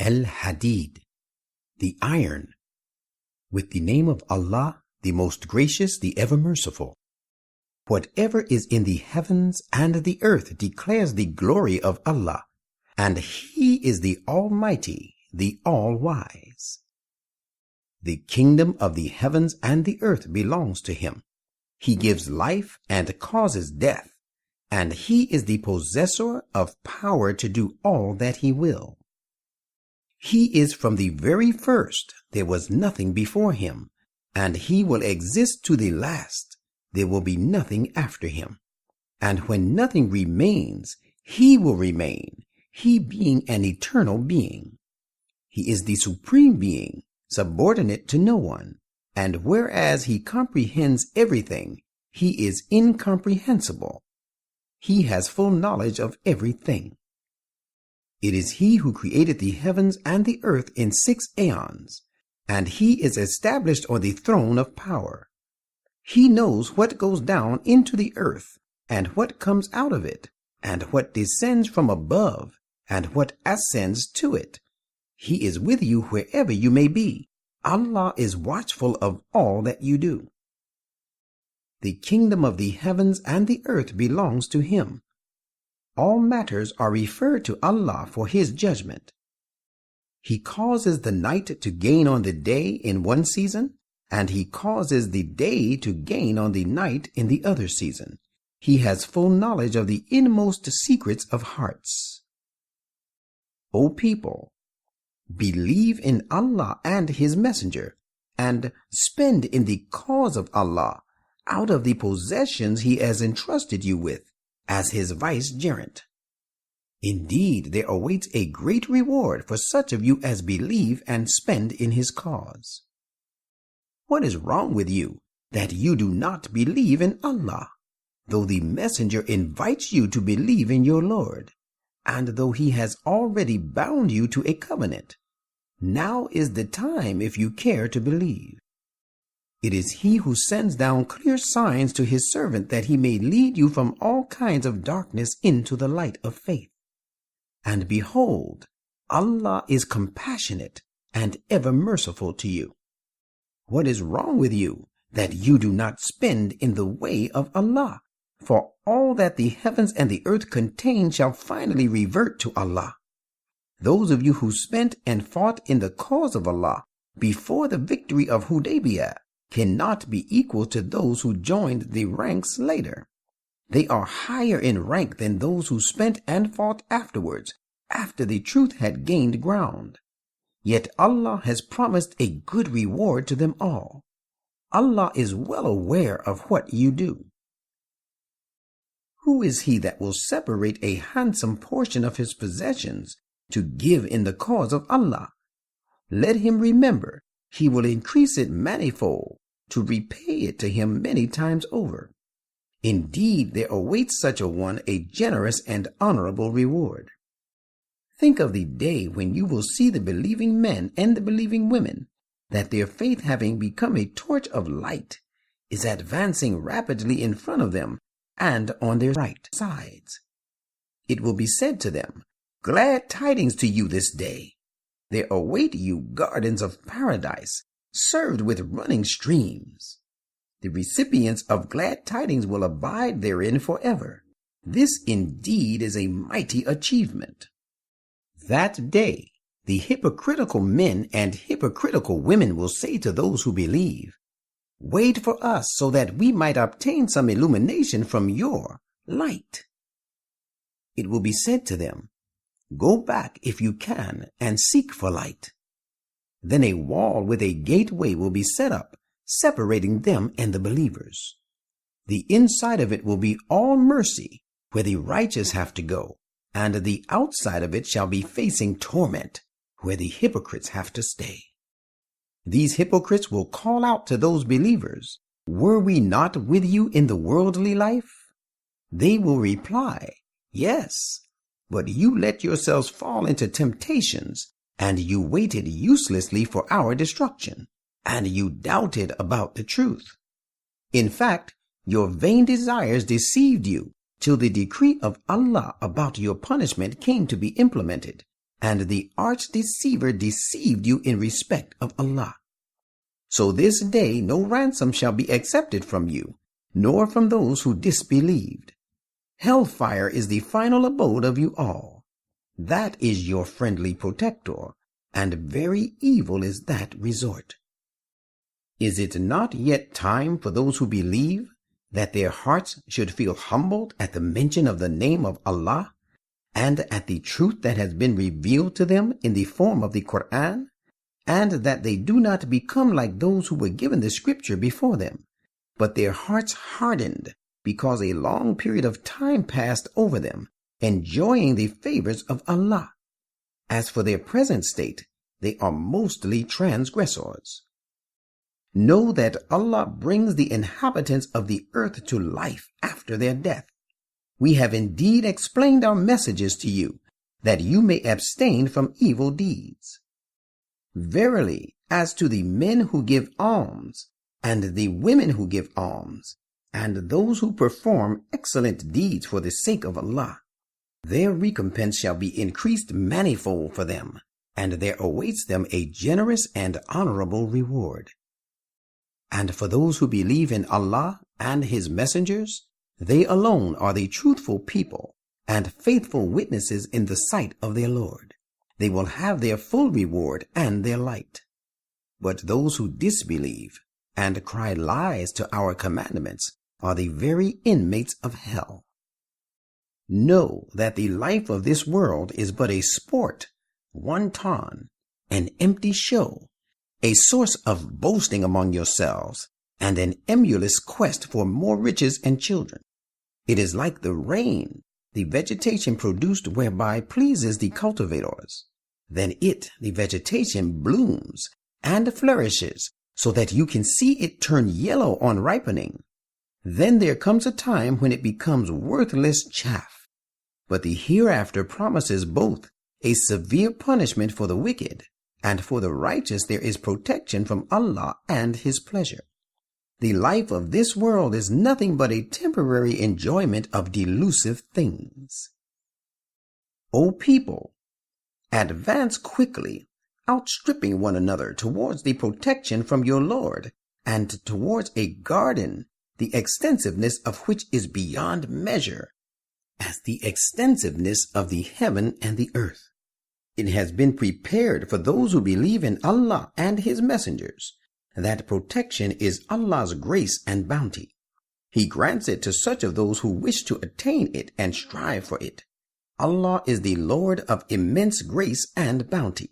Al-Hadid, the iron, with the name of Allah, the most gracious, the ever merciful. Whatever is in the heavens and the earth declares the glory of Allah, and He is the Almighty, the All-Wise. The kingdom of the heavens and the earth belongs to Him. He gives life and causes death, and He is the possessor of power to do all that He will. He is from the very first, there was nothing before Him, and He will exist to the last, there will be nothing after Him. And when nothing remains, He will remain, He being an eternal being. He is the supreme being, subordinate to no one, and whereas He comprehends everything, He is incomprehensible. He has full knowledge of everything. It is He who created the heavens and the earth in 6 aeons, and He is established on the throne of power. He knows what goes down into the earth, and what comes out of it, and what descends from above, and what ascends to it. He is with you wherever you may be. Allah is watchful of all that you do. The kingdom of the heavens and the earth belongs to Him. All matters are referred to Allah for His judgment. He causes the night to gain on the day in one season, and He causes the day to gain on the night in the other season. He has full knowledge of the inmost secrets of hearts. O people, believe in Allah and His Messenger, and spend in the cause of Allah out of the possessions He has entrusted you with as His vicegerent. Indeed, there awaits a great reward for such of you as believe and spend in His cause. What is wrong with you that you do not believe in Allah, though the Messenger invites you to believe in your Lord, and though He has already bound you to a covenant? Now is the time if you care to believe. It is He who sends down clear signs to His servant that He may lead you from all kinds of darkness into the light of faith. And behold, Allah is compassionate and ever merciful to you. What is wrong with you that you do not spend in the way of Allah? For all that the heavens and the earth contain shall finally revert to Allah. Those of you who spent and fought in the cause of Allah before the victory of Hudaybiyah cannot be equal to those who joined the ranks later. They are higher in rank than those who spent and fought afterwards, after the truth had gained ground. Yet Allah has promised a good reward to them all. Allah is well aware of what you do. Who is he that will separate a handsome portion of his possessions to give in the cause of Allah? Let him remember, He will increase it manifold, to repay it to him many times over. Indeed, there awaits such a one a generous and honorable reward. Think of the day when you will see the believing men and the believing women, that their faith, having become a torch of light, is advancing rapidly in front of them and on their right sides. It will be said to them, "Glad tidings to you this day. There await you gardens of paradise, served with running streams. The recipients of glad tidings will abide therein forever. This indeed is a mighty achievement." That day, the hypocritical men and hypocritical women will say to those who believe, "Wait for us so that we might obtain some illumination from your light." It will be said to them, "Go back if you can and seek for light." Then a wall with a gateway will be set up, separating them and the believers. The inside of it will be all mercy, where the righteous have to go, and the outside of it shall be facing torment, where the hypocrites have to stay. These hypocrites will call out to those believers, "Were we not with you in the worldly life?" They will reply, "Yes, but you let yourselves fall into temptations, and you waited uselessly for our destruction, and you doubted about the truth. In fact, your vain desires deceived you till the decree of Allah about your punishment came to be implemented, and the arch deceiver deceived you in respect of Allah. So this day no ransom shall be accepted from you, nor from those who disbelieved. Hellfire is the final abode of you all. That is your friendly protector, and very evil is that resort. Is it not yet time for those who believe that their hearts should feel humbled at the mention of the name of Allah and at the truth that has been revealed to them in the form of the Quran, and that they do not become like those who were given the scripture before them, but their hearts hardened because a long period of time passed over them, enjoying the favors of Allah. As for their present state, they are mostly transgressors. Know that Allah brings the inhabitants of the earth to life after their death. We have indeed explained our messages to you, that you may abstain from evil deeds. Verily, as to the men who give alms, and the women who give alms, and those who perform excellent deeds for the sake of Allah, their recompense shall be increased manifold for them, and there awaits them a generous and honorable reward. And for those who believe in Allah and His messengers, they alone are the truthful people and faithful witnesses in the sight of their Lord. They will have their full reward and their light. But those who disbelieve and cry lies to our commandments are the very inmates of hell. Know that the life of this world is but a sport, wanton, an empty show, a source of boasting among yourselves, and an emulous quest for more riches and children. It is like the rain, the vegetation produced whereby pleases the cultivators. Then it, the vegetation, blooms and flourishes so that you can see it turn yellow on ripening. Then there comes a time when it becomes worthless chaff. But the hereafter promises both a severe punishment for the wicked, and for the righteous there is protection from Allah and His pleasure. The life of this world is nothing but a temporary enjoyment of delusive things. O people, advance quickly, outstripping one another towards the protection from your Lord, and towards a garden, the extensiveness of which is beyond measure, as the extensiveness of the heaven and the earth. It has been prepared for those who believe in Allah and His messengers. That protection is Allah's grace and bounty. He grants it to such of those who wish to attain it and strive for it. Allah is the Lord of immense grace and bounty.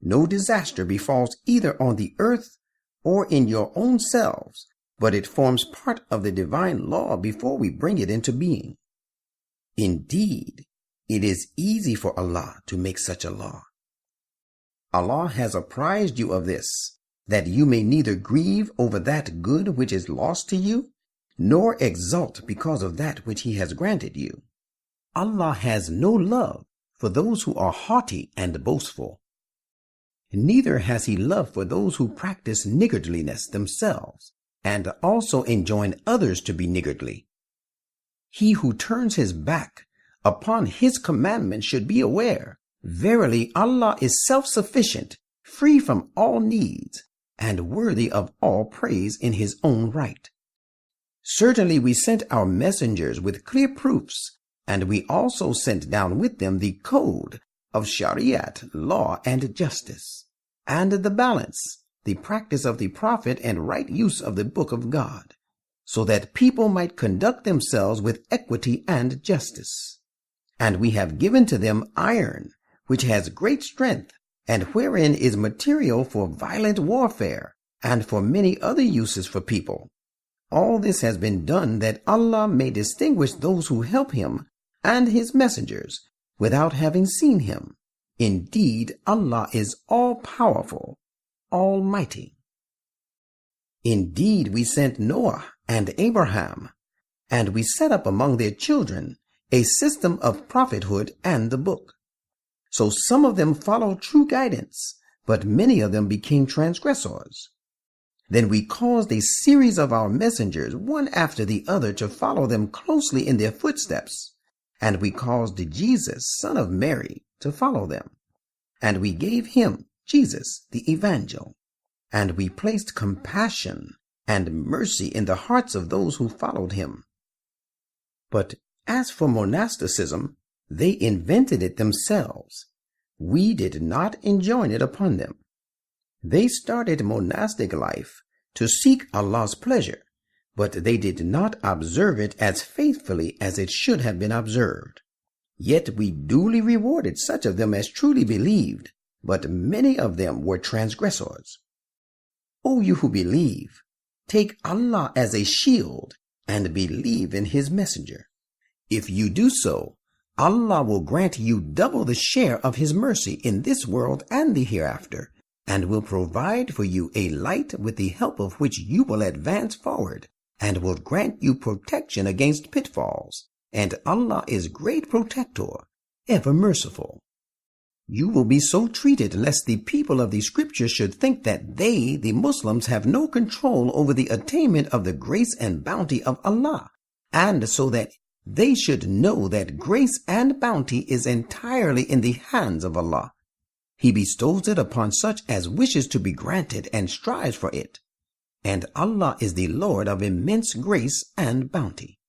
No disaster befalls either on the earth or in your own selves, but it forms part of the divine law before we bring it into being. Indeed, it is easy for Allah to make such a law. Allah has apprised you of this, that you may neither grieve over that good which is lost to you, nor exult because of that which He has granted you. Allah has no love for those who are haughty and boastful. Neither has He love for those who practice niggardliness themselves, and also enjoin others to be niggardly. He who turns his back upon His commandment should be aware, verily Allah is self-sufficient, free from all needs, and worthy of all praise in His own right. Certainly we sent our messengers with clear proofs, and we also sent down with them the code of Shariat, law and justice, and the balance, the practice of the Prophet and right use of the Book of God, so that people might conduct themselves with equity and justice. And we have given to them iron, which has great strength, and wherein is material for violent warfare, and for many other uses for people. All this has been done that Allah may distinguish those who help Him and His messengers without having seen Him. Indeed, Allah is all-powerful, almighty. Indeed, we sent Noah and Abraham, and we set up among their children a system of prophethood and the book. So some of them followed true guidance, but many of them became transgressors. Then we caused a series of our messengers, one after the other, to follow them closely in their footsteps. And we caused Jesus, son of Mary, to follow them. And we gave him, Jesus, the evangel. And we placed compassion and mercy in the hearts of those who followed him. But as for monasticism, they invented it themselves. We did not enjoin it upon them. They started monastic life to seek Allah's pleasure, but they did not observe it as faithfully as it should have been observed. Yet we duly rewarded such of them as truly believed, but many of them were transgressors. O you who believe, take Allah as a shield and believe in his messenger. If you do so, Allah will grant you double the share of his mercy in this world and the hereafter, and will provide for you a light with the help of which you will advance forward, and will grant you protection against pitfalls. And Allah is great protector, ever merciful. You will be so treated lest the people of the scripture should think that they, the Muslims, have no control over the attainment of the grace and bounty of Allah, and so that they should know that grace and bounty is entirely in the hands of Allah. He bestows it upon such as wishes to be granted and strives for it. And Allah is the Lord of immense grace and bounty.